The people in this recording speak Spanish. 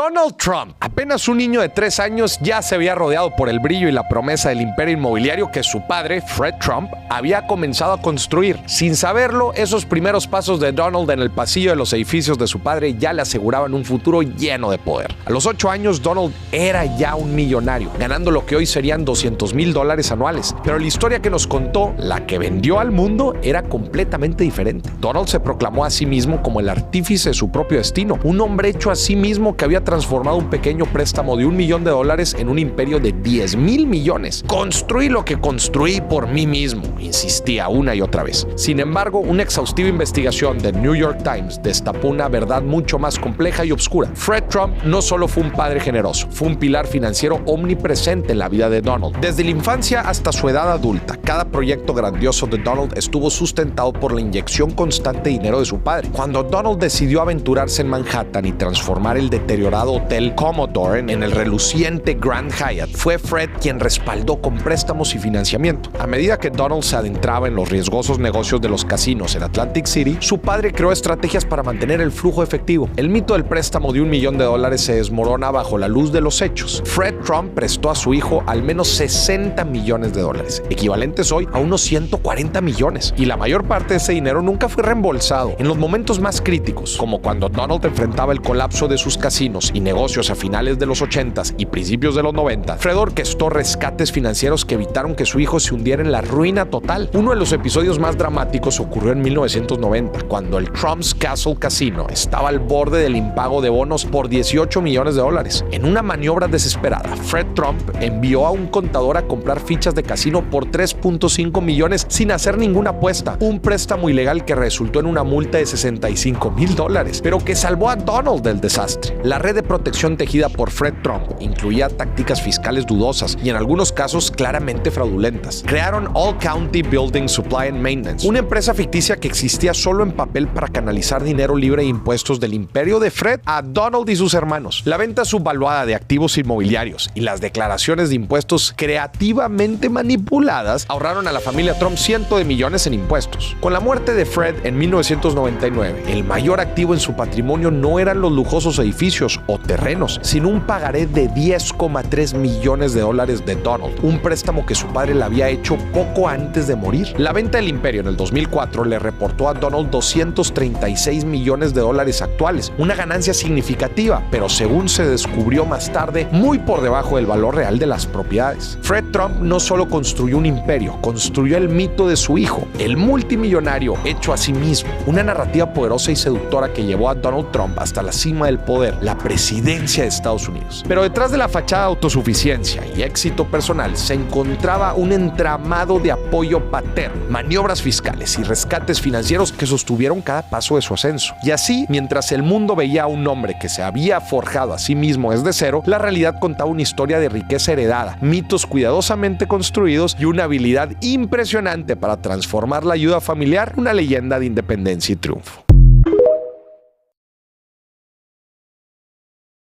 Donald Trump, apenas un niño de 3 años, ya se había rodeado por el brillo y la promesa del imperio inmobiliario que su padre, Fred Trump, había comenzado a construir. Sin saberlo, esos primeros pasos de Donald en el pasillo de los edificios de su padre ya le aseguraban un futuro lleno de poder. A los 8 años, Donald era ya un millonario, ganando lo que hoy serían $200,000 anuales. Pero la historia que nos contó, la que vendió al mundo, era completamente diferente. Donald se proclamó a sí mismo como el artífice de su propio destino, un hombre hecho a sí mismo que había transformado un pequeño préstamo de $1 millón en un imperio de 10,000 millones. Construí lo que construí por mí mismo, insistía una y otra vez. Sin embargo, una exhaustiva investigación del New York Times destapó una verdad mucho más compleja y oscura. Fred Trump no solo fue un padre generoso, fue un pilar financiero omnipresente en la vida de Donald. Desde la infancia hasta su edad adulta, cada proyecto grandioso de Donald estuvo sustentado por la inyección constante de dinero de su padre. Cuando Donald decidió aventurarse en Manhattan y transformar el deteriorado Hotel Commodore en el reluciente Grand Hyatt, fue Fred quien respaldó con préstamos y financiamiento. A medida que Donald se adentraba en los riesgosos negocios de los casinos en Atlantic City, su padre creó estrategias para mantener el flujo efectivo. El mito del préstamo de $1 millón se desmorona bajo la luz de los hechos. Fred Trump prestó a su hijo al menos $60 millones, equivalentes hoy a unos 140 millones, y la mayor parte de ese dinero nunca fue reembolsado. En los momentos más críticos, como cuando Donald enfrentaba el colapso de sus casinos y negocios a finales de los 80s y principios de los 90, Fred orquestó rescates financieros que evitaron que su hijo se hundiera en la ruina total. Uno de los episodios más dramáticos ocurrió en 1990, cuando el Trump's Castle Casino estaba al borde del impago de bonos por $18 millones. En una maniobra desesperada, Fred Trump envió a un contador a comprar fichas de casino por $3.5 millones sin hacer ninguna apuesta, un préstamo ilegal que resultó en una multa de $65,000, pero que salvó a Donald del desastre. La red de protección tejida por Fred Trump incluía tácticas fiscales dudosas y en algunos casos claramente fraudulentas. Crearon All County Building Supply and Maintenance, una empresa ficticia que existía solo en papel para canalizar dinero libre de impuestos del imperio de Fred a Donald y sus hermanos. La venta subvaluada de activos inmobiliarios y las declaraciones de impuestos creativamente manipuladas ahorraron a la familia Trump cientos de millones en impuestos. Con la muerte de Fred en 1999, el mayor activo en su patrimonio no eran los lujosos edificios o terrenos, sino un pagaré de $10,3 millones de Donald, un préstamo que su padre le había hecho poco antes de morir. La venta del imperio en el 2004 le reportó a Donald $236 millones actuales, una ganancia significativa, pero según se descubrió más tarde, muy por debajo del valor real de las propiedades. Fred Trump no solo construyó un imperio, construyó el mito de su hijo, el multimillonario hecho a sí mismo, una narrativa poderosa y seductora que llevó a Donald Trump hasta la cima del poder, la presidencia de Estados Unidos. Pero detrás de la fachada de autosuficiencia y éxito personal se encontraba un entramado de apoyo paterno, maniobras fiscales y rescates financieros que sostuvieron cada paso de su ascenso. Y así, mientras el mundo veía a un hombre que se había forjado a sí mismo desde cero, la realidad contaba una historia de riqueza heredada, mitos cuidadosamente construidos y una habilidad impresionante para transformar la ayuda familiar en una leyenda de independencia y triunfo.